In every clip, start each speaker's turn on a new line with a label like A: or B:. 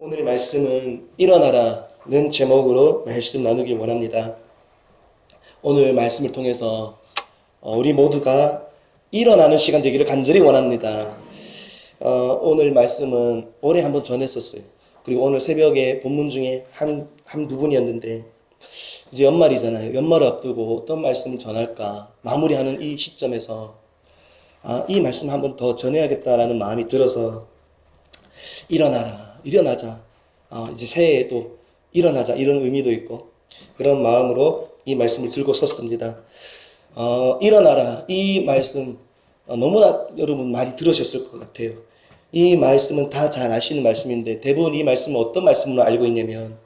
A: 오늘 말씀은 일어나라는 제목으로 말씀 나누길 원합니다. 오늘 말씀을 통해서 우리 모두가 일어나는 시간 되기를 간절히 원합니다. 오늘 말씀은 올해 한번 전했었어요. 그리고 오늘 새벽에 본문 중에 한두 분이었는데 이제 연말이잖아요. 연말을 앞두고 어떤 말씀을 전할까 마무리하는 이 시점에서 이 말씀 한번 더 전해야겠다라는 마음이 들어서 일어나자. 이제 새해에 또 일어나자 이런 의미도 있고 그런 마음으로 이 말씀을 들고 섰습니다. 일어나라 이 말씀 너무나 여러분 많이 들으셨을 것 같아요. 이 말씀은 다 잘 아시는 말씀인데 대부분 이 말씀은 어떤 말씀으로 알고 있냐면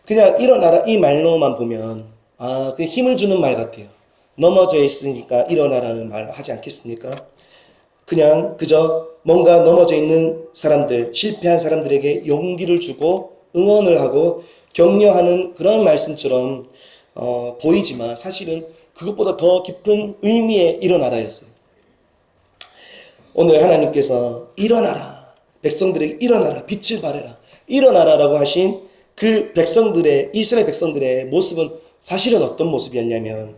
A: 그냥 일어나라 이 말로만 보면 그냥 힘을 주는 말 같아요. 넘어져 있으니까 일어나라는 말 하지 않겠습니까? 그냥 그저 뭔가 넘어져 있는 사람들, 실패한 사람들에게 용기를 주고 응원을 하고 격려하는 그런 말씀처럼 보이지만 사실은 그것보다 더 깊은 의미의 일어나라였어요. 오늘 하나님께서 일어나라, 백성들에게 일어나라, 빛을 발해라, 일어나라라고 하신 그 백성들의, 이스라엘 백성들의 모습은 사실은 어떤 모습이었냐면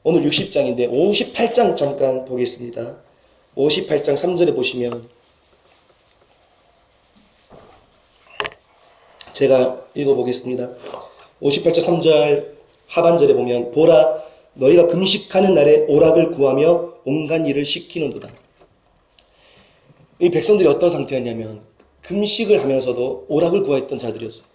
A: 오늘 60장인데 58장 잠깐 보겠습니다. 58장 3절에 보시면 제가 읽어보겠습니다. 58장 3절 하반절에 보면 보라 너희가 금식하는 날에 오락을 구하며 온갖 일을 시키는도다. 이 백성들이 어떤 상태였냐면 금식을 하면서도 오락을 구했던 자들이었어요.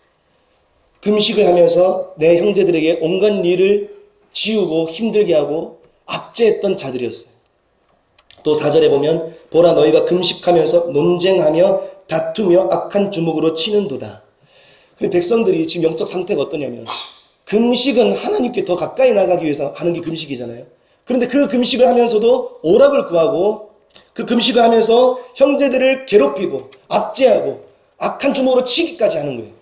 A: 금식을 하면서 내 형제들에게 온갖 일을 지우고 힘들게 하고 압제했던 자들이었어요. 또 4절에 보면 보라 너희가 금식하면서 논쟁하며 다투며 악한 주먹으로 치는도다. 백성들이 지금 영적 상태가 어떠냐면 금식은 하나님께 더 가까이 나가기 위해서 하는 게 금식이잖아요. 그런데 그 금식을 하면서도 오락을 구하고 그 금식을 하면서 형제들을 괴롭히고 압제하고 악한 주먹으로 치기까지 하는 거예요.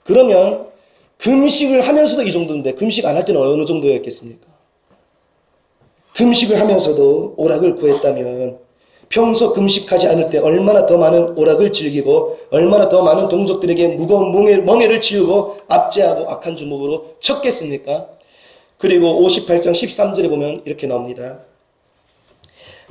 A: 그러면 금식을 하면서도 이 정도인데 금식 안 할 때는 어느 정도였겠습니까? 금식을 하면서도 오락을 구했다면 평소 금식하지 않을 때 얼마나 더 많은 오락을 즐기고 얼마나 더 많은 동족들에게 무거운 멍에를 지우고 압제하고 악한 주먹으로 쳤겠습니까? 그리고 58장 13절에 보면 이렇게 나옵니다.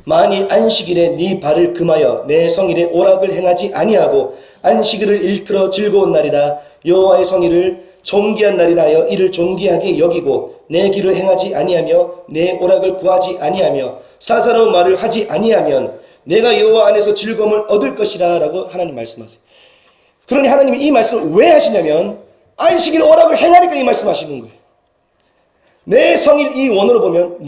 A: 만일 안식일에 네 발을 금하여 내 성일에 오락을 행하지 아니하고 안식일을 일컬어 즐거운 날이라 여호와의 성일을 존귀한 날이라 하여 이를 존귀하게 여기고 내 길을 행하지 아니하며 내 오락을 구하지 아니하며 사사로운 말을 하지 아니하면 내가 여호와 안에서 즐거움을 얻을 것이라 라고 하나님 말씀하세요. 그러니 하나님이 이 말씀을 왜 하시냐면 안식일 오락을 행하니까 이 말씀하시는 거예요. 내 성일 이 원어로 보면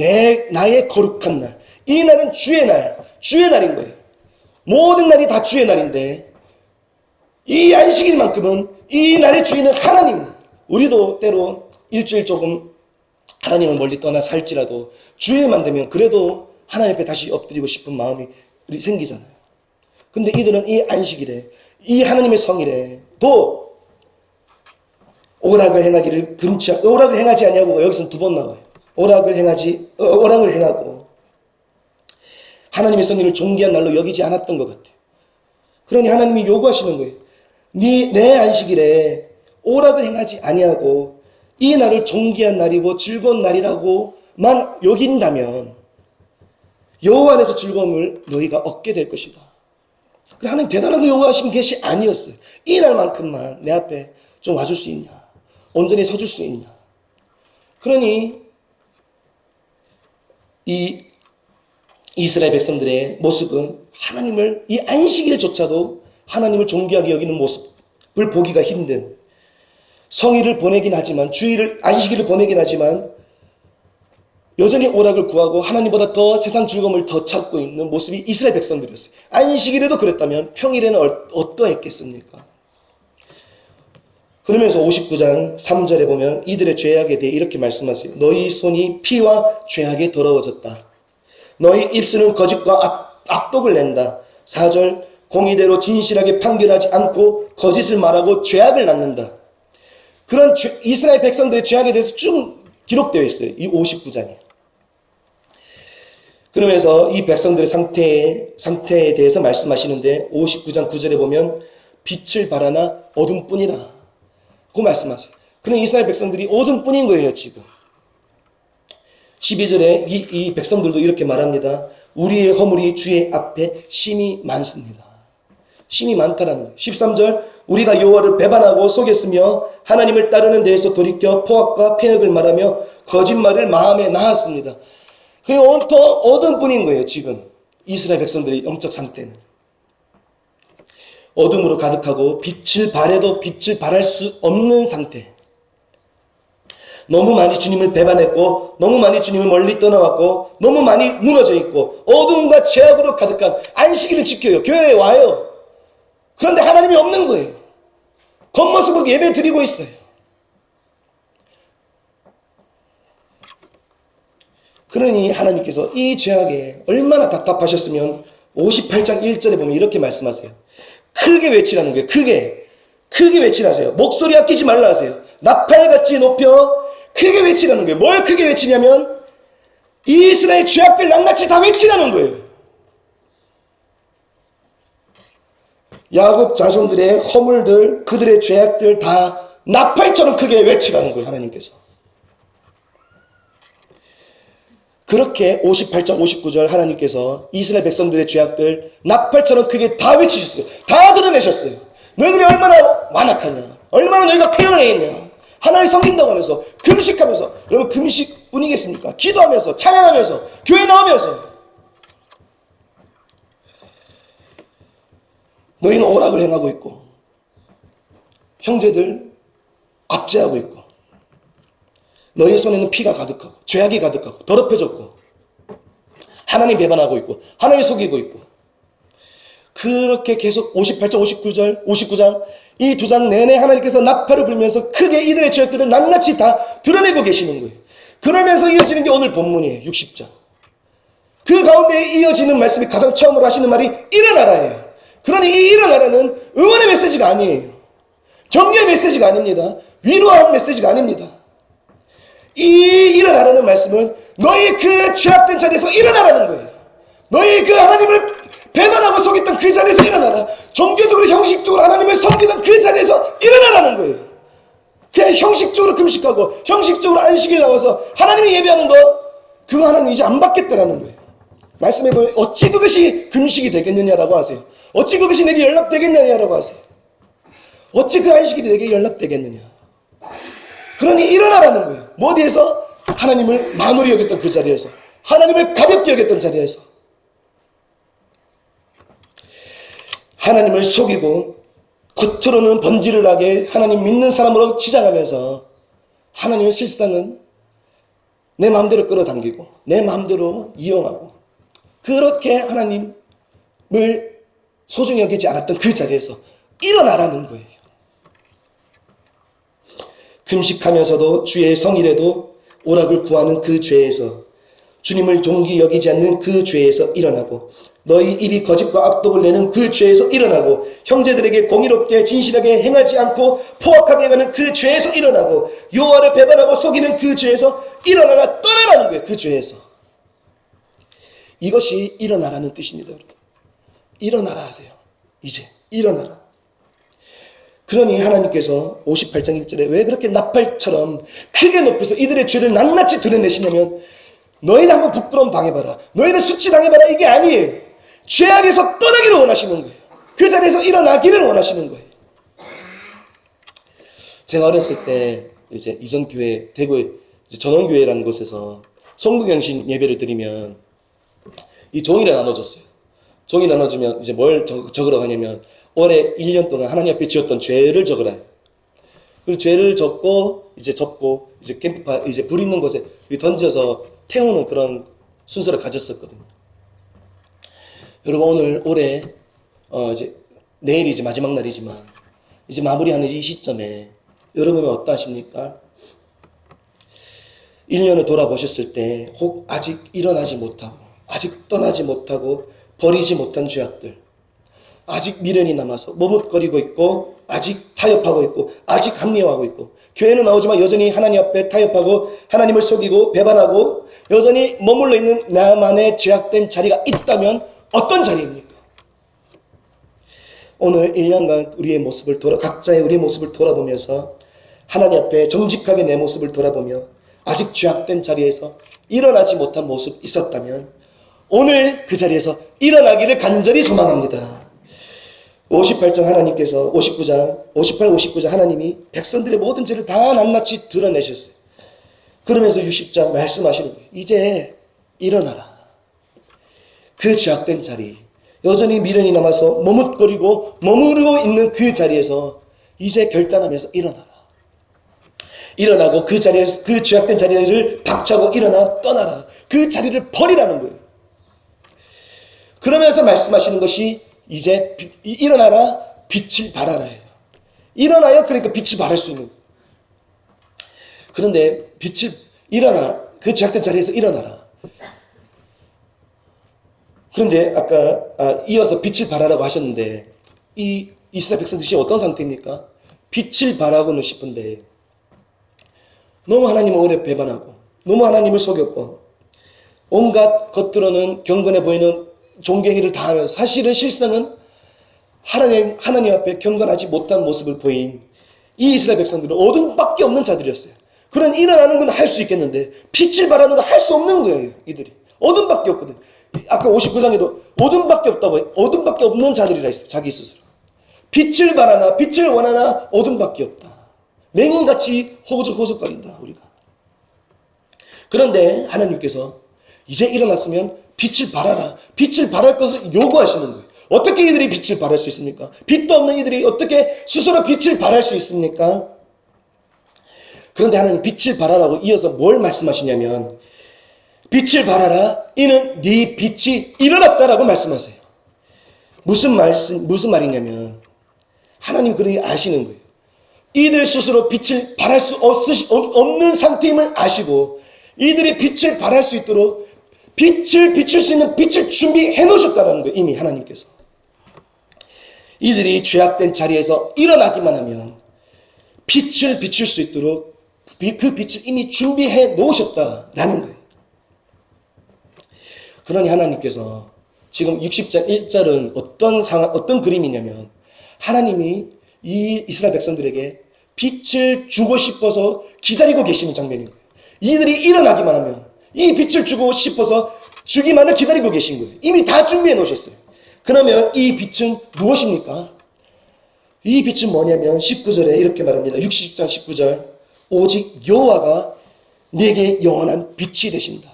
A: 나의 거룩한 날, 이 날은 주의 날인 거예요. 모든 날이 다 주의 날인데 이 안식일만큼은 이 날의 주인은 하나님. 우리도 때로 일주일 조금 하나님을 멀리 떠나 살지라도 주일만 되면 그래도 하나님 앞에 다시 엎드리고 싶은 마음이 생기잖아요. 근데 이들은 이 안식일에 이 하나님의 성일에 또 오락을 행하지 아니하고 여기서는 두 번 나와요. 오락을 행하고 하나님의 성일을 존귀한 날로 여기지 않았던 것 같아요. 그러니 하나님이 요구하시는 거예요. 내 안식일에 오락을 행하지 아니하고 이 날을 존귀한 날이고 즐거운 날이라고만 여긴다면 여호와 안에서 즐거움을 너희가 얻게 될 것이다. 하나님 대단한 거 요구하신 것이 아니었어요. 이 날만큼만 내 앞에 좀 와줄 수 있냐? 온전히 서줄 수 있냐? 그러니 이 이스라엘 백성들의 모습은 하나님을 이 안식일조차도 하나님을 존귀하게 여기는 모습을 보기가 힘든 성일을 보내긴 하지만 안식일을 보내긴 하지만 여전히 오락을 구하고 하나님보다 더 세상 즐거움을 더 찾고 있는 모습이 이스라엘 백성들이었어요. 안식일에도 그랬다면 평일에는 어떠했겠습니까? 그러면서 59장 3절에 보면 이들의 죄악에 대해 이렇게 말씀하세요. 너희 손이 피와 죄악에 더러워졌다. 너희 입술은 거짓과 악독을 낸다. 4절 공의대로 진실하게 판결하지 않고 거짓을 말하고 죄악을 낳는다. 그런 이스라엘 백성들의 죄악에 대해서 쭉 기록되어 있어요. 이 59장에. 그러면서 이 백성들의 상태에 대해서 말씀하시는데 59장 9절에 보면 빛을 발하나 어둠뿐이라 그 말씀하세요. 그런 이스라엘 백성들이 어둠뿐인 거예요. 지금 12절에 이 백성들도 이렇게 말합니다. 우리의 허물이 주의 앞에 심히 많습니다. 심히 많다라는 거예요. 13절 우리가 여호와를 배반하고 속였으며 하나님을 따르는 데에서 돌이켜 포악과 폐역을 말하며 거짓말을 마음에 낳았습니다. 그게 온통 어둠뿐인 거예요. 지금 이스라엘 백성들의 영적 상태는 어둠으로 가득하고 빛을 발해도 빛을 발할 수 없는 상태. 너무 많이 주님을 배반했고 너무 많이 주님을 멀리 떠나왔고 너무 많이 무너져 있고 어둠과 죄악으로 가득한 안식일은 지켜요. 교회에 와요. 그런데 하나님이 없는 거예요. 겉모습으로 예배 드리고 있어요. 그러니 하나님께서 이 죄악에 얼마나 답답하셨으면 58장 1절에 보면 이렇게 말씀하세요. 크게 외치라는 거예요. 크게 외치라세요. 목소리 아끼지 말라 하세요. 나팔같이 높여 크게 외치라는 거예요. 뭘 크게 외치냐면 이스라엘 죄악들 낱낱이 다 외치라는 거예요. 야곱 자손들의 허물들, 그들의 죄악들 다 나팔처럼 크게 외치라는 거예요. 하나님께서. 그렇게 58장 59절 하나님께서 이스라엘 백성들의 죄악들 나팔처럼 크게 다 외치셨어요. 다 드러내셨어요. 너희들이 얼마나 완악하냐, 얼마나 너희가 폐역해 있냐, 하나님 섬긴다고 하면서 금식하면서, 여러분 금식뿐이겠습니까? 기도하면서 찬양하면서 교회 나오면서 너희는 오락을 행하고 있고 형제들 압제하고 있고 너희 손에는 피가 가득하고 죄악이 가득하고 더럽혀졌고 하나님 배반하고 있고 하나님 속이고 있고 그렇게 계속 58장 59장 이 두 장 내내 하나님께서 나팔을 불면서 크게 이들의 죄악들을 낱낱이 다 드러내고 계시는 거예요. 그러면서 이어지는 게 오늘 본문이에요. 60장. 그 가운데 이어지는 말씀이 가장 처음으로 하시는 말이 일어나라예요. 그러니 이 일어나라는 응원의 메시지가 아니에요. 격려의 메시지가 아닙니다. 위로하는 메시지가 아닙니다. 이 일어나라는 말씀은 너희 그 죄악된 자리에서 일어나라는 거예요. 너희 그 하나님을 배반하고 속였던 그 자리에서 일어나라. 종교적으로 형식적으로 하나님을 섬기던 그 자리에서 일어나라는 거예요. 그냥 형식적으로 금식하고 형식적으로 안식일 나와서 하나님이 예배하는 거 그거 하나님 이제 안 받겠다라는 거예요. 말씀해 보면 어찌 그것이 금식이 되겠느냐라고 하세요. 어찌 그것이 내게 연락되겠느냐라고 하세요. 어찌 그 안식일이 내게 연락되겠느냐. 그러니 일어나라는 거예요. 뭐 어디에서? 하나님을 만홀히 여겼던 그 자리에서, 하나님을 가볍게 여겼던 자리에서 하나님을 속이고 겉으로는 번지르르하게 하나님 믿는 사람으로 치장하면서 하나님의 실상은 내 마음대로 끌어당기고 내 마음대로 이용하고 그렇게 하나님을 소중히 여기지 않았던 그 자리에서 일어나라는 거예요. 금식하면서도 주의 성일에도 오락을 구하는 그 죄에서, 주님을 존귀 여기지 않는 그 죄에서 일어나고, 너희 입이 거짓과 악독을 내는 그 죄에서 일어나고, 형제들에게 공의롭게 진실하게 행하지 않고 포악하게 행하는 그 죄에서 일어나고, 여호와를 배반하고 속이는 그 죄에서 일어나라, 떠나라는 거예요. 그 죄에서. 이것이 일어나라는 뜻입니다. 여러분. 일어나라 하세요. 이제 일어나라. 그러니 하나님께서 58장 1절에 왜 그렇게 나팔처럼 크게 높여서 이들의 죄를 낱낱이 드러내시냐면, 너희는 한번 부끄러움 당해봐라, 너희는 수치 당해봐라, 이게 아니에요. 죄악에서 떠나기를 원하시는 거예요. 그 자리에서 일어나기를 원하시는 거예요. 제가 어렸을 때 이제 이전 교회, 대구의 전원교회라는 곳에서 송구경신 예배를 드리면 이 종이를 나눠줬어요. 종이 나눠주면 이제 뭘 적으러 가냐면 올해 1년 동안 하나님 앞에 지었던 죄를 적으라. 그리고 죄를 적고 이제 접고 이제 캠프파 이제 불 있는 곳에 던져서 태우는 그런 순서를 가졌었거든요. 여러분 오늘 올해 이제 내일이 이제 마지막 날이지만 이제 마무리하는 이 시점에 여러분은 어떠하십니까? 1년을 돌아보셨을 때 혹 아직 일어나지 못하고 아직 떠나지 못하고 버리지 못한 죄악들, 아직 미련이 남아서 머뭇거리고 있고 아직 타협하고 있고 아직 합리화하고 있고, 교회는 나오지만 여전히 하나님 앞에 타협하고 하나님을 속이고 배반하고 여전히 머물러 있는 나만의 죄악된 자리가 있다면 어떤 자리입니까? 오늘 1년간 우리의 모습을 각자의 우리의 모습을 돌아보면서 하나님 앞에 정직하게 내 모습을 돌아보며 아직 죄악된 자리에서 일어나지 못한 모습 있었다면 오늘 그 자리에서 일어나기를 간절히 소망합니다. 58장 하나님께서 58, 59장 하나님이 백성들의 모든 죄를 다 낱낱이 드러내셨어요. 그러면서 60장 말씀하시는 거예요. 이제 일어나라. 그 죄악된 자리, 여전히 미련이 남아서 머뭇거리고 머무르고 있는 그 자리에서 이제 결단하면서 일어나라. 일어나고 그 자리에서 그 죄악된 자리를 박차고 일어나 떠나라. 그 자리를 버리라는 거예요. 그러면서 말씀하시는 것이 이제 일어나라, 빛을 발하라예요. 일어나야 그러니까 빛을 발할 수 있는 거예요. 그런데 일어나, 그 죄악된 자리에서 일어나라. 그런데 아까 이어서 빛을 발하라고 하셨는데 이 이스라엘 백성들이 어떤 상태입니까? 빛을 발하고는 싶은데 너무 하나님을 오래 배반하고 너무 하나님을 속였고 온갖 겉으로는 경건해 보이는 종교행위를 다 하면서 사실은 실상은 하나님 앞에 경건하지 못한 모습을 보인 이 이스라엘 백성들은 어둠밖에 없는 자들이었어요. 그런 일어나는 건 할 수 있겠는데 빛을 발하는 건 할 수 없는 거예요. 이들이 어둠밖에 없거든. 아까 59장에도 어둠밖에 없다고, 어둠밖에 없는 자들이라 했어요. 자기 스스로 빛을 발하나 빛을 원하나 어둠밖에 없다. 맹인같이 호적호적거린다 우리가. 그런데 하나님께서 이제 일어났으면 빛을 발하라, 빛을 발할 것을 요구하시는 거예요. 어떻게 이들이 빛을 발할 수 있습니까? 빛도 없는 이들이 어떻게 스스로 빛을 발할 수 있습니까? 그런데 하나님 빛을 발하라고 이어서 뭘 말씀하시냐면 빛을 발하라, 이는 네 빛이 일어났다라고 말씀하세요. 무슨 말이냐면 하나님 그러니 아시는 거예요. 이들 스스로 빛을 발할 수 없는 상태임을 아시고 이들이 빛을 발할 수 있도록 빛을 비출 수 있는 빛을 준비해 놓으셨다는 거예요. 이미 하나님께서. 이들이 죄악된 자리에서 일어나기만 하면 빛을 비출 수 있도록 그 빛을 이미 준비해 놓으셨다라는 거예요. 그러니 하나님께서 지금 60장 1절은 어떤 그림이냐면 하나님이 이 이스라엘 백성들에게 빛을 주고 싶어서 기다리고 계시는 장면인 거예요. 이들이 일어나기만 하면 이 빛을 주고 싶어서 주기만을 기다리고 계신 거예요. 이미 다 준비해 놓으셨어요. 그러면 이 빛은 무엇입니까? 이 빛은 뭐냐면 19절에 이렇게 말합니다. 60장 19절 오직 여호와가 내게 영원한 빛이 되신다.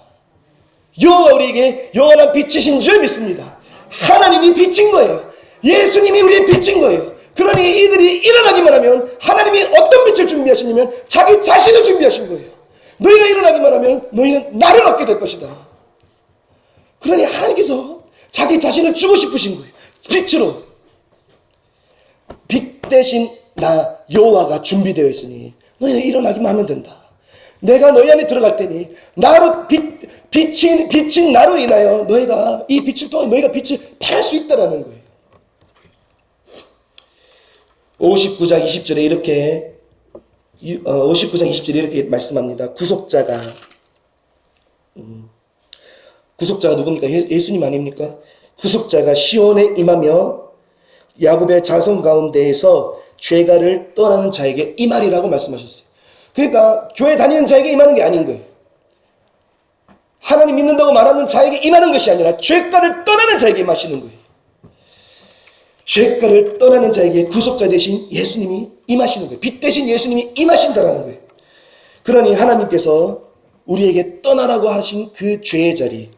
A: 여호와가 우리에게 영원한 빛이신 줄 믿습니다. 하나님이 빛인 거예요. 예수님이 우리의 빛인 거예요. 그러니 이들이 일어나기만 하면 하나님이 어떤 빛을 준비하시냐면 자기 자신을 준비하신 거예요. 너희가 일어나기만 하면 너희는 나를 얻게 될 것이다. 그러니 하나님께서 자기 자신을 주고 싶으신 거예요. 빛으로. 빛 대신 나 여호와가 준비되어 있으니 너희는 일어나기만 하면 된다. 내가 너희 안에 들어갈 테니 나로 빛인 나로 인하여 너희가 이 빛을 통해 너희가 빛을 발할 수 있다라는 거예요. 59장 20절에 이렇게 59장 20절에 이렇게 말씀합니다. 구속자가 누굽니까? 예수님 아닙니까? 구속자가 시온에 임하며 야곱의 자손 가운데에서 죄가를 떠나는 자에게 임하리라고 말씀하셨어요. 그러니까 교회 다니는 자에게 임하는 게 아닌 거예요. 하나님 믿는다고 말하는 자에게 임하는 것이 아니라 죄가를 떠나는 자에게 임하시는 거예요. 죄가를 떠나는 자에게 구속자 대신 예수님이 임하시는 거예요. 빛 대신 예수님이 임하신다라는 거예요. 그러니 하나님께서 우리에게 떠나라고 하신 그 죄의 자리,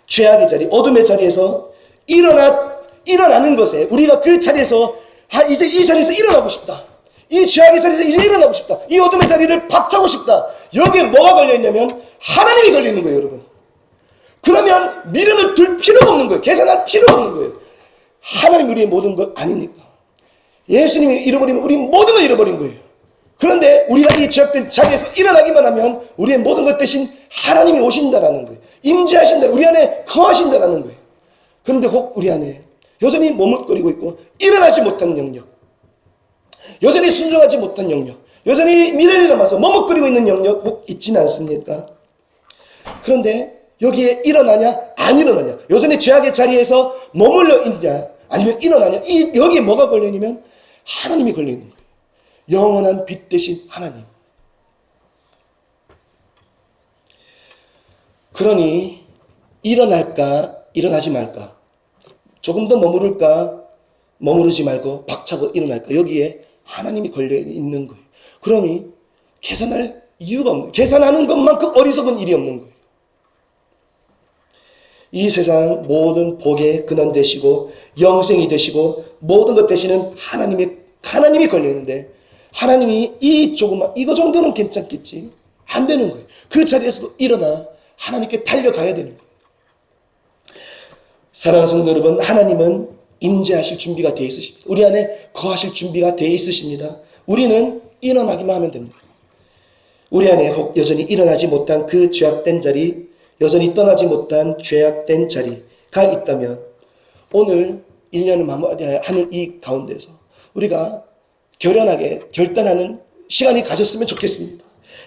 A: 죄악의 자리, 어둠의 자리에서 일어나는 것에 우리가 그 자리에서 이제 이 자리에서 일어나고 싶다. 이 죄악의 자리에서 이제 일어나고 싶다. 이 어둠의 자리를 박차고 싶다. 여기에 뭐가 걸려있냐면 하나님이 걸려있는 거예요, 여러분. 그러면 미련을 둘 필요가 없는 거예요. 계산할 필요가 없는 거예요. 하나님 우리의 모든 것 아닙니까? 예수님이 잃어버리면 우리 모든 걸 잃어버린 거예요. 그런데 우리가 이 죄악된 자리에서 일어나기만 하면 우리의 모든 것 대신 하나님이 오신다라는 거예요. 임재하신다. 우리 안에 거하신다라는 거예요. 그런데 혹 우리 안에 여전히 머뭇거리고 있고 일어나지 못한 영역, 여전히 순종하지 못한 영역, 여전히 미련이 남아서 머뭇거리고 있는 영역 혹 있지는 않습니까? 그런데 여기에 일어나냐 안 일어나냐, 여전히 죄악의 자리에서 머물러 있냐, 아니면 일어나냐? 여기에 뭐가 걸려있냐면 하나님이 걸려있는 거예요. 영원한 빛 대신 하나님. 그러니 일어날까 일어나지 말까, 조금 더 머무를까 머무르지 말고 박차고 일어날까, 여기에 하나님이 걸려있는 거예요. 그러니 계산할 이유가 없는, 계산하는 것만큼 어리석은 일이 없는 거예요. 이 세상 모든 복의 근원 되시고 영생이 되시고 모든 것 되시는 하나님이 걸려있는데, 하나님이 이 조그만 이거 정도는 괜찮겠지, 안 되는 거예요. 그 자리에서도 일어나 하나님께 달려가야 되는 거예요. 사랑하는 성도 여러분, 하나님은 임재하실 준비가 되어 있으십니다. 우리 안에 거하실 준비가 되어 있으십니다. 우리는 일어나기만 하면 됩니다. 우리 안에 혹 여전히 일어나지 못한 그 죄악된 자리, 여전히 떠나지 못한 죄악된 자리가 있다면 오늘 1년을 마무리하는 이 가운데서 우리가 결연하게 결단하는 시간이 가졌으면 좋겠습니다.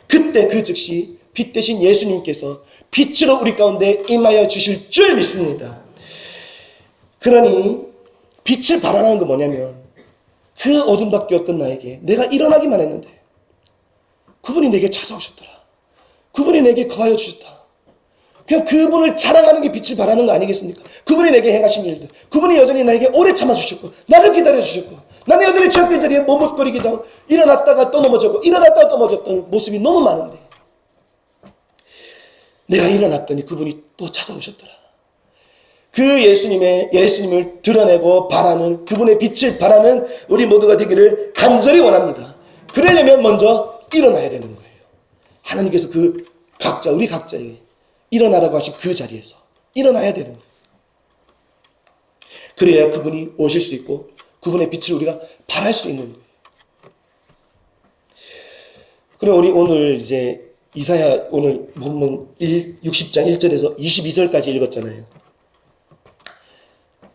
A: 그때 그 즉시 빛 대신 예수님께서 빛으로 우리 가운데 임하여 주실 줄 믿습니다. 그러니 빛을 발하는 건 뭐냐면, 그 어둠밖에 없던 나에게 내가 일어나기만 했는데 그분이 내게 찾아오셨더라. 그분이 내게 거하여 주셨다. 그냥 그분을 자랑하는 게 빛을 발하는 거 아니겠습니까? 그분이 내게 행하신 일들, 그분이 여전히 나에게 오래 참아주셨고 나를 기다려주셨고, 나는 여전히 죄악된 자리에 머뭇거리기도 하고 일어났다가 또 넘어졌고 일어났다가 또 넘어졌던 모습이 너무 많은데, 내가 일어났더니 그분이 또 찾아오셨더라. 그 예수님을 드러내고 바라는, 그분의 빛을 바라는 우리 모두가 되기를 간절히 원합니다. 그러려면 먼저 일어나야 되는 거예요. 하나님께서 우리 각자에게 일어나라고 하신 그 자리에서 일어나야 되는 거예요. 그래야 그분이 오실 수 있고 그분의 빛을 우리가 발할 수 있는 거예요. 그리고 우리 오늘 이제 이사야 오늘 본문 60장 1절에서 22절까지 읽었잖아요.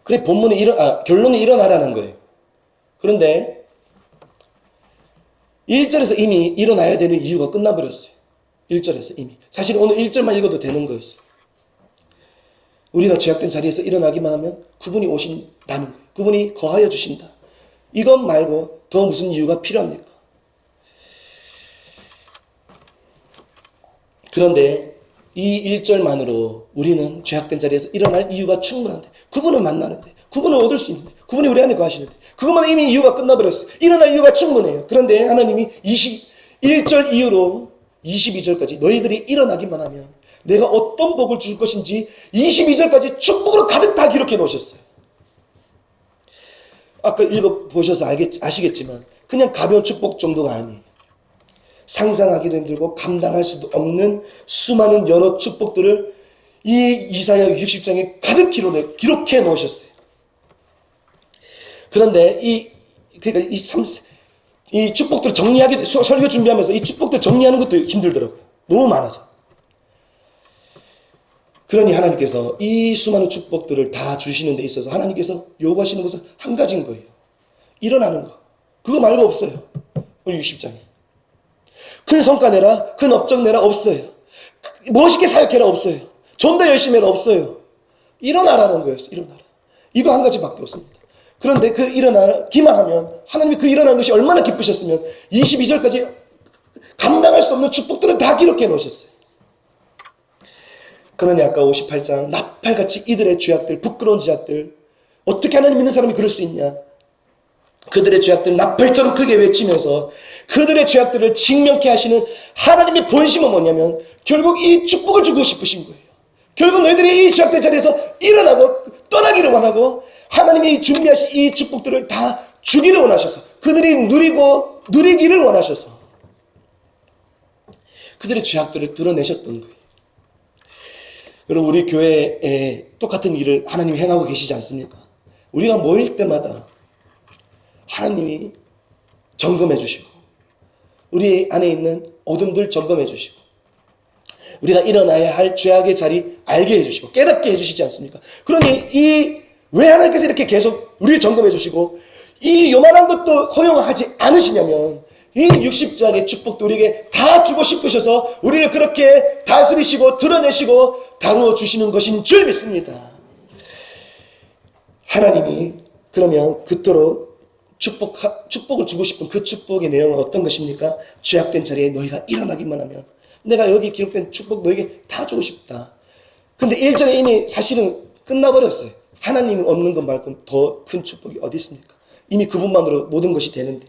A: 그래, 본문이 결론이 일어나라는 거예요. 그런데 1절에서 이미 일어나야 되는 이유가 끝나버렸어요. 1절에서 이미. 사실 오늘 1절만 읽어도 되는 거였어요. 우리가 죄악된 자리에서 일어나기만 하면 그분이 오신다는 거예요. 그분이 거하여 주신다. 이것 말고 더 무슨 이유가 필요합니까? 그런데 이 1절만으로 우리는 죄악된 자리에서 일어날 이유가 충분한데, 그분을 만나는데, 그분을 얻을 수 있는데, 그분이 우리 안에 거하시는데, 그것만 이미 이유가 끝나버렸어요. 일어날 이유가 충분해요. 그런데 하나님이 21절 이후로 22절까지 너희들이 일어나기만 하면 내가 어떤 복을 줄 것인지 22절까지 축복으로 가득 다 기록해 놓으셨어요. 아까 읽어보셔서 아시겠지만 그냥 가벼운 축복 정도가 아니에요. 상상하기도 힘들고 감당할 수도 없는 수많은 여러 축복들을 이 이사야 60장에 가득 기록해 놓으셨어요. 그런데 이 축복들을 설교 준비하면서 이 축복들 정리하는 것도 힘들더라고요. 너무 많아서. 그러니 하나님께서 이 수많은 축복들을 다 주시는 데 있어서 하나님께서 요구하시는 것은 한 가지인 거예요. 일어나는 거. 그거 말고 없어요. 우리 60장에. 큰 성과 내라, 큰 업적 내라, 없어요. 멋있게 사역해라, 없어요. 좀 더 열심히 해라, 없어요. 일어나라는 거였어요. 일어나라. 이거 한 가지밖에 없습니다. 그런데 그 일어나기만 하면 하나님이 그 일어난 것이 얼마나 기쁘셨으면 22절까지 감당할 수 없는 축복들을 다 기록해 놓으셨어요. 그러니 아까 58장 나팔같이 이들의 죄악들, 부끄러운 죄악들, 어떻게 하나님 믿는 사람이 그럴 수 있냐? 그들의 죄악들 나팔처럼 크게 외치면서 그들의 죄악들을 직면케 하시는 하나님의 본심은 뭐냐면 결국 이 축복을 주고 싶으신 거예요. 결국 너희들이 이 죄악된 자리에서 일어나고 떠나기를 원하고 하나님이 준비하신 이 축복들을 다 주기를 원하셔서 그들이 누리기를 원하셔서 그들의 죄악들을 드러내셨던 거예요. 여러분, 우리 교회에 똑같은 일을 하나님이 행하고 계시지 않습니까? 우리가 모일 때마다 하나님이 점검해 주시고 우리 안에 있는 어둠들 점검해 주시고 우리가 일어나야 할 죄악의 자리 알게 해주시고 깨닫게 해주시지 않습니까? 그러니 왜 하나님께서 이렇게 계속 우리를 점검해 주시고 이 요만한 것도 허용하지 않으시냐면 이 60장의 축복도 우리에게 다 주고 싶으셔서 우리를 그렇게 다스리시고 드러내시고 다루어 주시는 것인 줄 믿습니다. 하나님이 그러면 그토록 축복을 주고 싶은 그 축복의 내용은 어떤 것입니까? 죄악된 자리에 너희가 일어나기만 하면 내가 여기 기록된 축복 너에게 다 주고 싶다. 근데 1절에 이미 사실은 끝나버렸어요. 하나님이 얻는 것 말고 더 큰 축복이 어디 있습니까? 이미 그분만으로 모든 것이 되는데.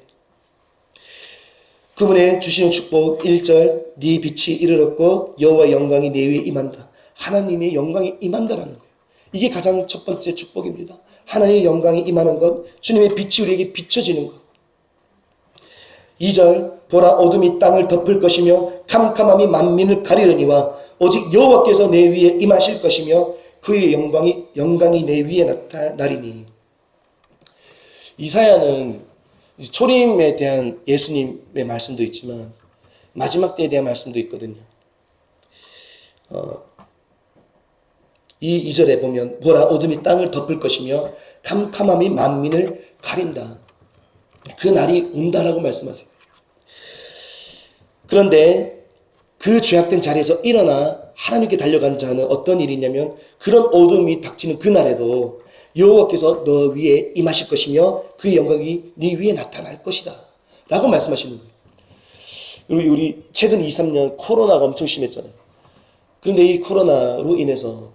A: 그분의 주시는 축복 1절 네 빛이 이르렀고 여호와의 영광이 내 위에 임한다. 하나님의 영광이 임한다라는 거예요. 이게 가장 첫 번째 축복입니다. 하나님의 영광이 임하는 것, 주님의 빛이 우리에게 비춰지는 것. 2절 보라 어둠이 땅을 덮을 것이며 캄캄함이 만민을 가리려니와 오직 여호와께서 내 위에 임하실 것이며 그의 영광이 내 위에 나타나리니. 이사야는 초림에 대한 예수님의 말씀도 있지만 마지막 때에 대한 말씀도 있거든요. 이 2절에 보면 보라 어둠이 땅을 덮을 것이며 캄캄함이 만민을 가린다. 그 날이 온다라고 말씀하세요. 그런데 그 죄악된 자리에서 일어나 하나님께 달려간 자는 어떤 일이 있냐면 그런 어둠이 닥치는 그날에도 여호와께서 너 위에 임하실 것이며 그의 영광이 네 위에 나타날 것이다 라고 말씀하시는 거예요. 우리 최근 2, 3년 코로나가 엄청 심했잖아요. 그런데 이 코로나로 인해서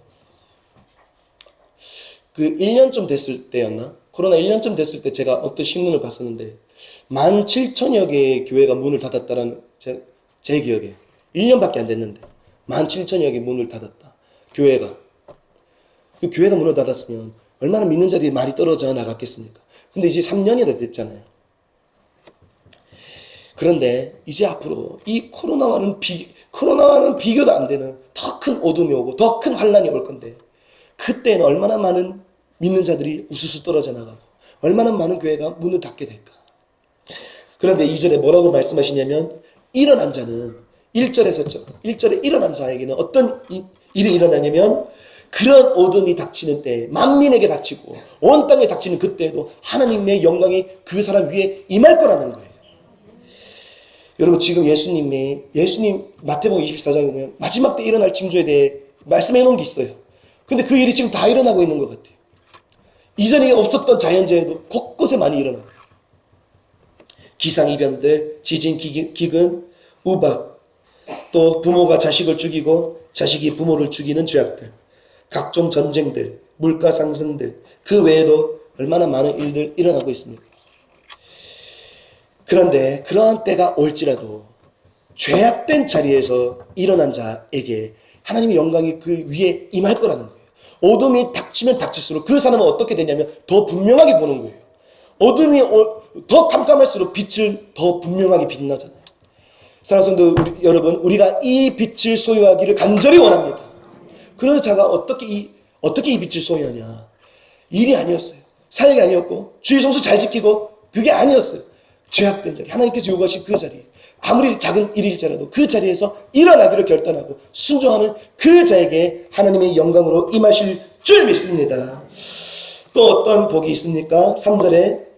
A: 그 1년쯤 됐을 때였나? 코로나 1년쯤 됐을 때 제가 어떤 신문을 봤었는데 17,000여 개의 교회가 문을 닫았다라는 제 기억에 1년밖에 안 됐는데 17,000여 개 문을 닫았다. 교회가. 그 교회가 문을 닫았으면 얼마나 믿는 자들이 많이 떨어져 나갔겠습니까? 근데 이제 3년이나 됐잖아요. 그런데 이제 앞으로 이 코로나와는 비교도 안 되는 더 큰 어둠이 오고 더 큰 환란이 올 건데 그때는 얼마나 많은 믿는 자들이 우수수 떨어져 나가고 얼마나 많은 교회가 문을 닫게 될까. 그런데 2절에 뭐라고 말씀하시냐면 일어난 자는 1절에 일어난 자에게는 어떤 일이 일어나냐면 그런 어둠이 닥치는 때 만민에게 닥치고 온 땅에 닥치는 그때에도 하나님의 영광이 그 사람 위에 임할 거라는 거예요. 여러분 지금 예수님 마태복음 24장에 보면 마지막 때 일어날 징조에 대해 말씀해 놓은 게 있어요. 근데 그 일이 지금 다 일어나고 있는 것 같아요. 이전에 없었던 자연재해도 곳곳에 많이 일어나고 기상이변들, 지진, 기근, 우박, 또 부모가 자식을 죽이고 자식이 부모를 죽이는 죄악들, 각종 전쟁들, 물가 상승들, 그 외에도 얼마나 많은 일들 일어나고 있습니까? 그런데 그러한 때가 올지라도 죄악된 자리에서 일어난 자에게 하나님의 영광이 그 위에 임할 거라는 거예요. 어둠이 닥치면 닥칠수록 그 사람은 어떻게 되냐면 더 분명하게 보는 거예요. 어둠이 더 깜깜할수록 빛을 더 분명하게 빛나잖아요. 사랑하는 성도 여러분, 우리가 이 빛을 소유하기를 간절히 원합니다. 그런 자가 어떻게 이 빛을 소유하냐? 일이 아니었어요. 사역이 아니었고 주일 성수 잘 지키고 그게 아니었어요. 죄악된 자리, 하나님께서 요구하신 그 자리, 아무리 작은 일일지라도 그 자리에서 일어나기를 결단하고 순종하는 그 자에게 하나님의 영광으로 임하실 줄 믿습니다. 또 어떤 복이 있습니까? 3절에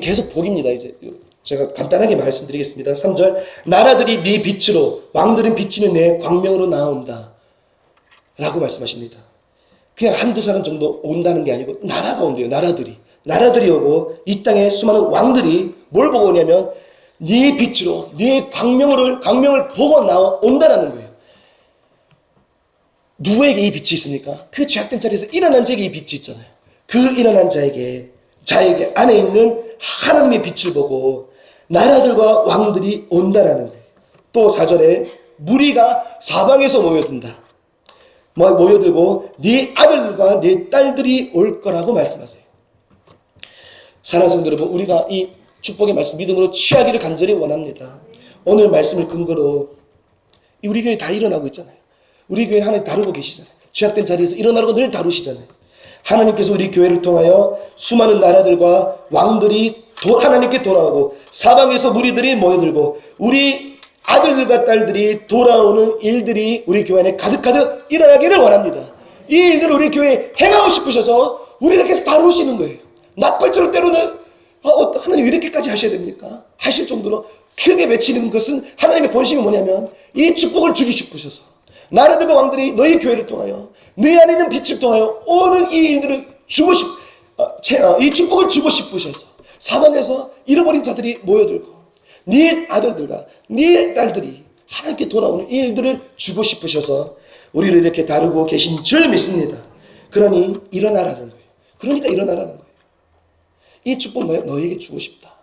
A: 계속 복입니다. 이제 제가 간단하게 말씀드리겠습니다. 3절 나라들이 네 빛으로 왕들은 비치는 내 광명으로 나온다 라고 말씀하십니다. 그냥 한두 사람 정도 온다는 게 아니고 나라가 온대요. 나라들이 오고 이 땅에 수많은 왕들이 뭘 보고 오냐면 네 빛으로 네 광명을 보고 온다라는 거예요. 누구에게 이 빛이 있습니까? 그 죄악된 자리에서 일어난 자에게 이 빛이 있잖아요. 그 일어난 자에게 안에 있는 하나님의 빛을 보고 나라들과 왕들이 온다라는 거예요. 또 4절에 무리가 사방에서 모여들고 네 아들과 네 딸들이 올 거라고 말씀하세요. 사랑하는 성도 여러분, 우리가 이 축복의 말씀 믿음으로 취하기를 간절히 원합니다. 오늘 말씀을 근거로 우리 교회 다 일어나고 있잖아요. 우리 교회는 하나님 다루고 계시잖아요. 죄악된 자리에서 일어나라고 늘 다루시잖아요. 하나님께서 우리 교회를 통하여 수많은 나라들과 왕들이 하나님께 돌아오고 사방에서 무리들이 모여들고 우리 아들들과 딸들이 돌아오는 일들이 우리 교회 안에 가득가득 일어나기를 원합니다. 이 일들을 우리 교회에 행하고 싶으셔서 우리를 계속 다루시는 거예요. 나팔처럼 때로는 하나님 왜 이렇게까지 하셔야 됩니까? 하실 정도로 크게 외치는 것은 하나님의 본심이 뭐냐면 이 축복을 주기 싶으셔서 나라들과 왕들이 너희 교회를 통하여 너희 안에 있는 빛을 통하여 오는 이 일들을 이 축복을 주고 싶으셔서 사방에서 잃어버린 자들이 모여들고 네 아들들과 네 딸들이 하나님께 돌아오는 일들을 주고 싶으셔서 우리를 이렇게 다루고 계신 줄 믿습니다. 그러니 일어나라는 거예요. 그러니까 일어나라는 거예요. 이 축복 너에게 주고 싶다.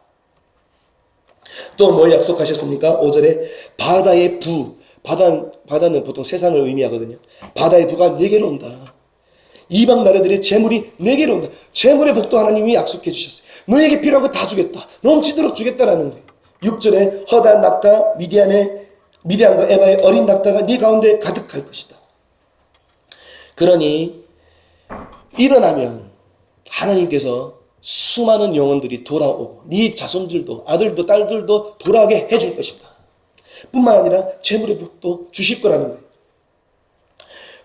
A: 또 뭘 약속하셨습니까? 5절에 바다의 부, 바다는 보통 세상을 의미하거든요. 바다의 부가 내게로 온다. 이방 나라들의 재물이 내게로 온다. 재물의 복도 하나님이 약속해 주셨어요. 너에게 필요한 거 다 주겠다. 넘치도록 주겠다라는 거예요. 6절에 허다한 낙타 미디안과 에바의 어린 낙타가 네 가운데 가득할 것이다. 그러니 일어나면 하나님께서 수많은 영혼들이 돌아오고 네 자손들도 아들도 딸들도 돌아오게 해줄 것이다. 뿐만 아니라 재물의 복도 주실 거라는 거예요.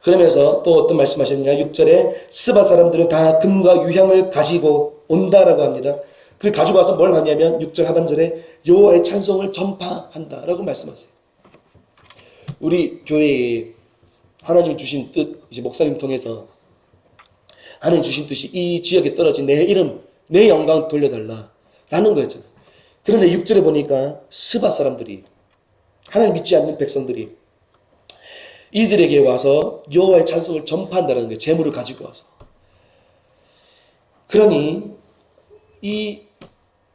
A: 그러면서 또 어떤 말씀하셨냐. 6절에 스바 사람들은 다 금과 유향을 가지고 온다라고 합니다. 그걸 가지고 와서 뭘 하냐면 6절 하반절에 여호와의 찬송을 전파한다라고 말씀하세요. 우리 교회에 하나님 주신 뜻, 이제 목사님 통해서 하나님 주신 뜻이 이 지역에 떨어진 내 이름, 내 영광 돌려달라라는 거였잖아요. 그런데 6절에 보니까 스바 사람들이, 하나님 믿지 않는 백성들이 이들에게 와서 여호와의 찬송을 전파한다는 거예요. 재물을 가지고 와서. 그러니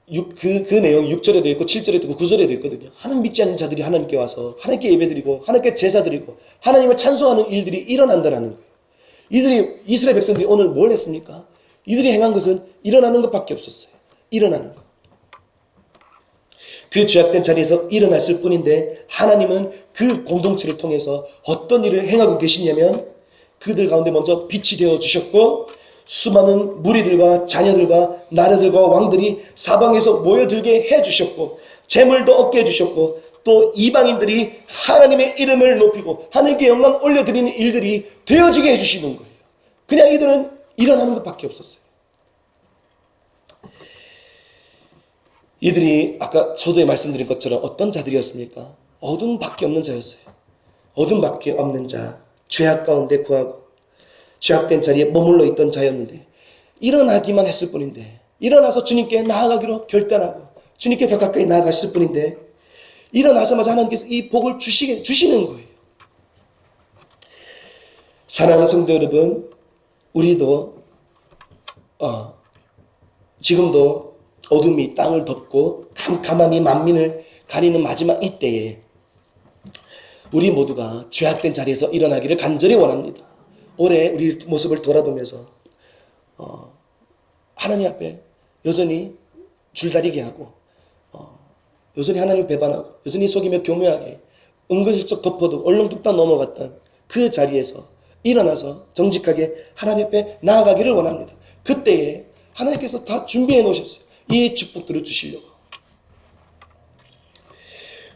A: 그 내용 6절에도 있고 7절에도 있고 9절에도 있거든요. 하나님 믿지 않는 자들이 하나님께 와서 하나님께 예배드리고 하나님께 제사드리고 하나님을 찬송하는 일들이 일어난다는 거예요. 이들이 이스라엘 백성들이 오늘 뭘 했습니까? 이들이 행한 것은 일어나는 것밖에 없었어요. 일어나는 것. 그 죄악된 자리에서 일어났을 뿐인데 하나님은 그 공동체를 통해서 어떤 일을 행하고 계시냐면 그들 가운데 먼저 빛이 되어 주셨고 수많은 무리들과 자녀들과 나라들과 왕들이 사방에서 모여들게 해주셨고 재물도 얻게 해주셨고 또 이방인들이 하나님의 이름을 높이고 하나님께 영광 올려드리는 일들이 되어지게 해주시는 거예요. 그냥 이들은 일어나는 것밖에 없었어요. 이들이 아까 서두에 말씀드린 것처럼 어떤 자들이었습니까? 어둠밖에 없는 자였어요. 어둠밖에 없는 자, 죄악 가운데 구하고 죄악된 자리에 머물러 있던 자였는데 일어나기만 했을 뿐인데 일어나서 주님께 나아가기로 결단하고 주님께 더 가까이 나아갔을 뿐인데 일어나자마자 하나님께서 이 복을 주시는 거예요. 사랑하는 성도 여러분, 우리도 지금도 어둠이 땅을 덮고 캄캄함이 만민을 가리는 마지막 이때에 우리 모두가 죄악된 자리에서 일어나기를 간절히 원합니다. 올해 우리 모습을 돌아보면서 하나님 앞에 여전히 줄다리기 하고 여전히 하나님을 배반하고 여전히 속이며 교묘하게 은근슬쩍 덮어도 얼렁뚱땅 넘어갔던 그 자리에서 일어나서 정직하게 하나님 앞에 나아가기를 원합니다. 그때에 하나님께서 다 준비해 놓으셨어요. 이 축복들을 주시려고.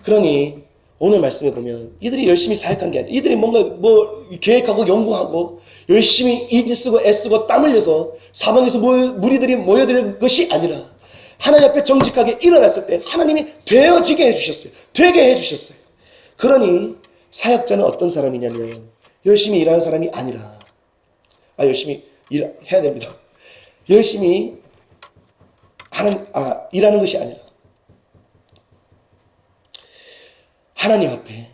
A: 그러니 오늘 말씀에 보면 이들이 열심히 사역한 게 아니라 이들이 뭔가 계획하고 연구하고 열심히 힘쓰고 애쓰고 땀 흘려서 사방에서 무리들이 모여들 것이 아니라 하나님 앞에 정직하게 일어났을 때 하나님이 되어지게 해주셨어요. 되게 해주셨어요. 그러니 사역자는 어떤 사람이냐면 열심히 일하는 사람이 아니라 열심히 일해야 됩니다. 열심히 일하는 것이 아니라 하나님 앞에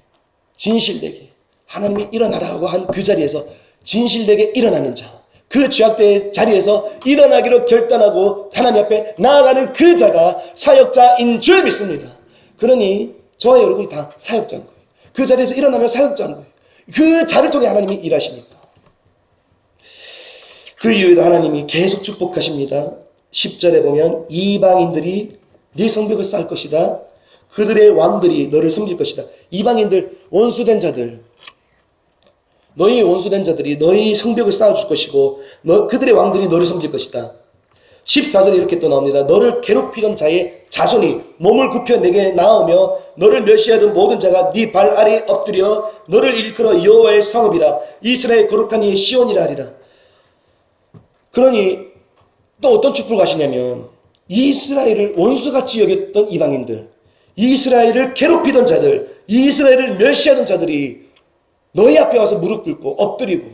A: 진실되게 하나님이 일어나라고 한 그 자리에서 진실되게 일어나는 자, 그 죄악된 자리에서 일어나기로 결단하고 하나님 앞에 나아가는 그 자가 사역자인 줄 믿습니다. 그러니 저와 여러분이 다 사역자인 거예요. 그 자리에서 일어나면 사역자인 거예요. 그 자를 통해 하나님이 일하시니까. 그 이후에도 하나님이 계속 축복하십니다. 10절에 보면 이방인들이 네 성벽을 쌓을 것이다. 그들의 왕들이 너를 섬길 것이다. 이방인들, 원수된 자들, 너희 원수된 자들이 너희 성벽을 쌓아줄 것이고 그들의 왕들이 너를 섬길 것이다. 14절에 이렇게 또 나옵니다. 너를 괴롭히던 자의 자손이 몸을 굽혀 내게 나오며 너를 멸시하던 모든 자가 네 발 아래에 엎드려 너를 일컬어 여호와의 성읍이라 이스라엘 거룩한 이의 시온이라 하리라. 그러니 또 어떤 축복을 하시냐면 이스라엘을 원수같이 여겼던 이방인들, 이스라엘을 괴롭히던 자들, 이스라엘을 멸시하던 자들이 너희 앞에 와서 무릎 꿇고 엎드리고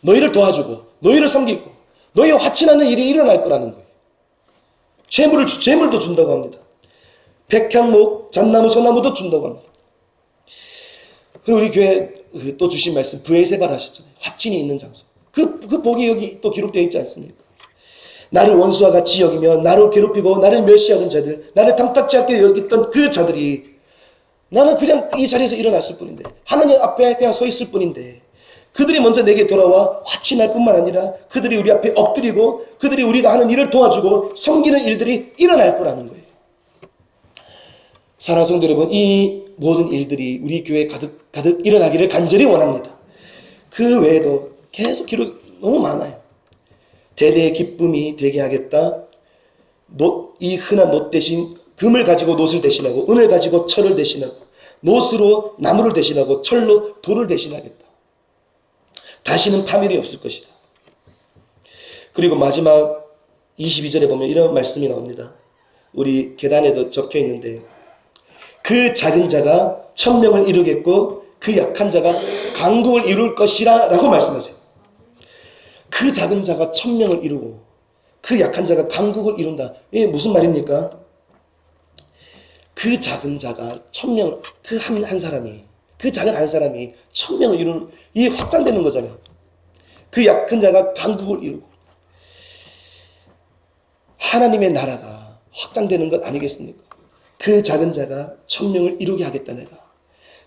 A: 너희를 도와주고 너희를 섬기고 너희 화친하는 일이 일어날 거라는 거예요. 재물도 준다고 합니다. 백향목, 잣나무, 소나무도 준다고 합니다. 그리고 우리 교회 또 주신 말씀, 브엘세바를 하셨잖아요. 화친이 있는 장소. 그 복이 여기 또 기록되어 있지 않습니까? 나를 원수와 같이 여기며 나를 괴롭히고 나를 멸시하던 자들, 나를 탐탁지 않게 여겼던 그 자들이, 나는 그냥 이 자리에서 일어났을 뿐인데, 하나님 앞에 그냥 서 있을 뿐인데, 그들이 먼저 내게 돌아와 화친할 뿐만 아니라 그들이 우리 앞에 엎드리고 그들이 우리가 하는 일을 도와주고 섬기는 일들이 일어날 거라는 거예요. 사랑하는 성도 여러분, 이 모든 일들이 우리 교회에 가득 일어나기를 간절히 원합니다. 그 외에도 계속 기록 너무 많아요. 대대의 기쁨이 되게 하겠다. 이 흔한 놋 대신 금을 가지고 놋을 대신하고, 은을 가지고 철을 대신하고, 놋으로 나무를 대신하고, 철로 돌을 대신하겠다. 다시는 파멸이 없을 것이다. 그리고 마지막 22절에 보면 이런 말씀이 나옵니다. 우리 계단에도 적혀 있는데, 그 작은 자가 1000명을 이루겠고 그 약한 자가 강국을 이룰 것이라 라고 말씀하세요. 그 작은 자가 1000명을 이루고 그 약한 자가 강국을 이룬다. 이게 무슨 말입니까? 그 작은 자가 1000명을, 그 한 사람이, 그 작은 한 사람이 1000명을 이루는, 이게 확장되는 거잖아요. 그 약한 자가 강국을 이루고 하나님의 나라가 확장되는 것 아니겠습니까? 그 작은 자가 1000명을 이루게 하겠다. 내가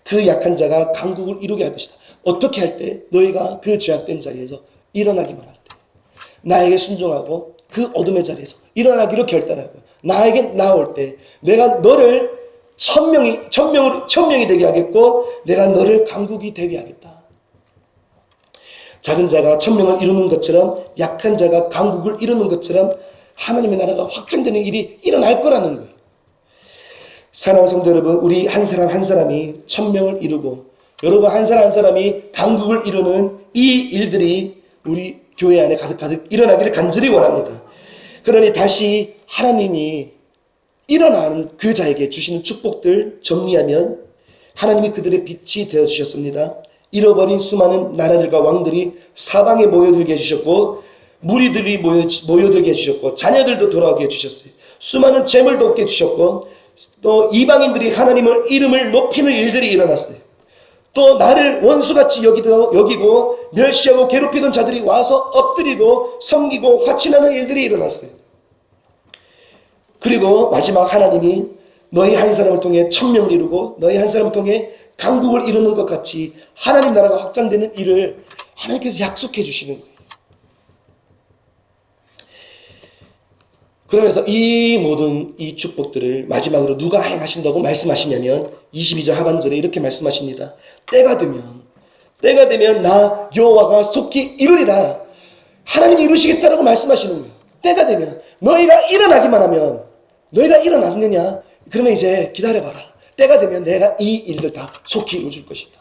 A: 그 약한 자가 강국을 이루게 할 것이다. 어떻게 할 때? 너희가 그 죄악된 자리에서 일어나기만 할 때, 나에게 순종하고 그 어둠의 자리에서 일어나기로 결단하고 나에게 나올 때, 내가 너를 1000명이 되게 하겠고 내가 너를 강국이 되게 하겠다. 작은 자가 1000명을 이루는 것처럼, 약한 자가 강국을 이루는 것처럼 하나님의 나라가 확장되는 일이 일어날 거라는 거예요. 사랑하는 성도 여러분, 우리 한 사람 한 사람이 1000명을 이루고 여러분 한 사람 한 사람이 강국을 이루는 이 일들이 우리 교회 안에 가득 일어나기를 간절히 원합니다. 그러니 다시 하나님이 일어나는 그 자에게 주시는 축복들 정리하면, 하나님이 그들의 빛이 되어주셨습니다. 잃어버린 수많은 나라들과 왕들이 사방에 모여들게 해주셨고, 무리들이 모여들게 해주셨고, 자녀들도 돌아오게 해주셨어요. 수많은 재물도 얻게 해주셨고, 또 이방인들이 하나님을 이름을 높이는 일들이 일어났어요. 또 나를 원수같이 여기고 멸시하고 괴롭히던 자들이 와서 엎드리고 섬기고 화친하는 일들이 일어났어요. 그리고 마지막 하나님이 너희 한 사람을 통해 1000명을 이루고 너희 한 사람을 통해 강국을 이루는 것 같이 하나님 나라가 확장되는 일을 하나님께서 약속해 주시는 거예요. 그러면서 이 모든 이 축복들을 마지막으로 누가 행하신다고 말씀하시냐면 22절 하반절에 이렇게 말씀하십니다. 때가 되면 나 여호와가 속히 이루리라. 하나님이 이루시겠다라고 말씀하시는 거예요. 때가 되면, 너희가 일어나기만 하면, 너희가 일어났느냐? 그러면 이제 기다려봐라. 때가 되면 내가 이 일들 다 속히 이루어줄 것이다.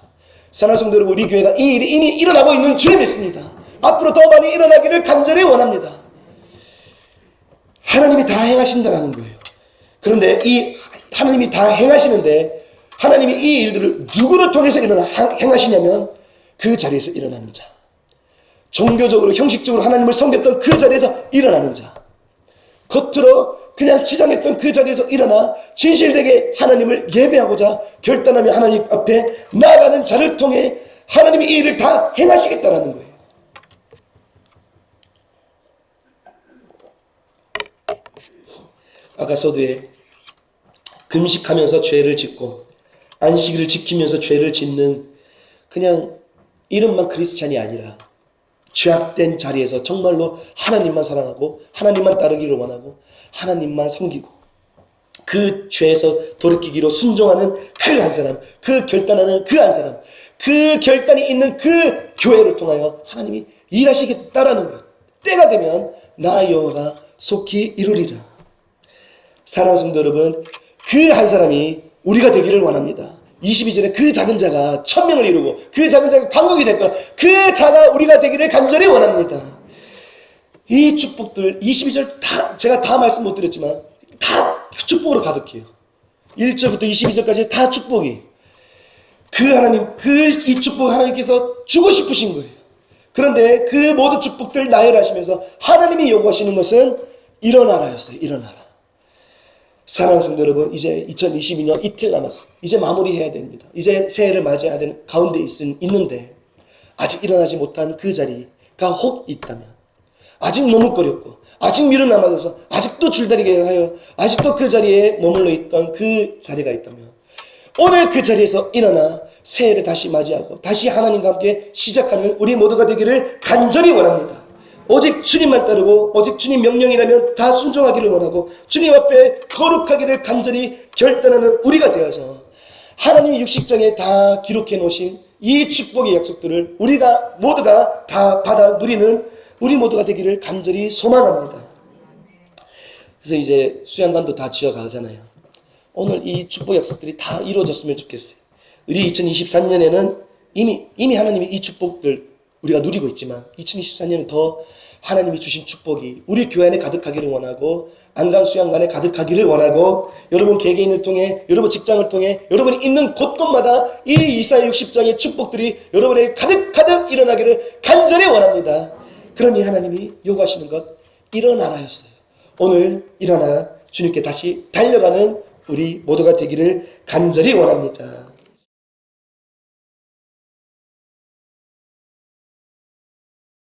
A: 사랑하는 성도 여러분, 우리 교회가 이 일이 이미 일어나고 있는 줄 믿습니다. 앞으로 더 많이 일어나기를 간절히 원합니다. 하나님이 다 행하신다는 거예요. 그런데 이 하나님이 다 행하시는데, 하나님이 이 일들을 누구를 통해서 행하시냐면 그 자리에서 일어나는 자, 종교적으로 형식적으로 하나님을 섬겼던 그 자리에서 일어나는 자, 겉으로 그냥 치장했던 그 자리에서 일어나 진실되게 하나님을 예배하고자 결단하며 하나님 앞에 나아가는 자를 통해 하나님이 이 일을 다 행하시겠다는 거예요. 아까 서두에 금식하면서 죄를 짓고 안식일을 지키면서 죄를 짓는, 그냥 이름만 크리스찬이 아니라 죄악된 자리에서 정말로 하나님만 사랑하고 하나님만 따르기를 원하고 하나님만 섬기고 그 죄에서 돌이키기로 순종하는 그 한 사람, 그 결단하는 그 한 사람, 그 결단이 있는 그 교회를 통하여 하나님이 일하시겠다라는 것. 때가 되면 나 여호와가 속히 이루리라. 사랑하는 성도 여러분, 그 한 사람이 우리가 되기를 원합니다. 22절에 그 작은 자가 1000명을 이루고 그 작은 자가 강국이 될 거야. 그 자가 우리가 되기를 간절히 원합니다. 이 축복들 22절 다 제가 다 말씀 못 드렸지만 다 축복으로 가득해요. 1절부터 22절까지 다 축복이. 그 하나님, 이 축복 하나님께서 주고 싶으신 거예요. 그런데 그 모든 축복들 나열하시면서 하나님이 요구하시는 것은 일어나라였어요. 일어나라. 사랑하는 성도 여러분, 이제 2022년 이틀 남았어요. 이제 마무리해야 됩니다. 이제 새해를 맞이해야 되는 가운데 있는데 아직 일어나지 못한 그 자리가 혹 있다면, 아직 머뭇거렸고 아직 미련 남아서 아직도 줄다리게 하여 아직도 그 자리에 머물러 있던 그 자리가 있다면, 오늘 그 자리에서 일어나 새해를 다시 맞이하고 다시 하나님과 함께 시작하는 우리 모두가 되기를 간절히 원합니다. 오직 주님만 따르고 오직 주님 명령이라면 다 순종하기를 원하고 주님 앞에 거룩하기를 간절히 결단하는 우리가 되어서 하나님의 육식장에 다 기록해 놓으신 이 축복의 약속들을 우리가 모두가 다 받아 누리는 우리 모두가 되기를 간절히 소망합니다. 그래서 이제 수양관도 다 지어가잖아요. 오늘 이 축복 약속들이 다 이루어졌으면 좋겠어요. 우리 2023년에는 이미 하나님이 이 축복들 우리가 누리고 있지만 2024년은 더 하나님이 주신 축복이 우리 교회 안에 가득하기를 원하고 안간 수양관에 가득하기를 원하고 여러분 개개인을 통해 여러분 직장을 통해 여러분이 있는 곳곳마다 이 이사야 60장의 축복들이 여러분에게 가득가득 일어나기를 간절히 원합니다. 그러니 하나님이 요구하시는 것 일어나라였어요. 오늘 일어나 주님께 다시 달려가는 우리 모두가 되기를 간절히 원합니다.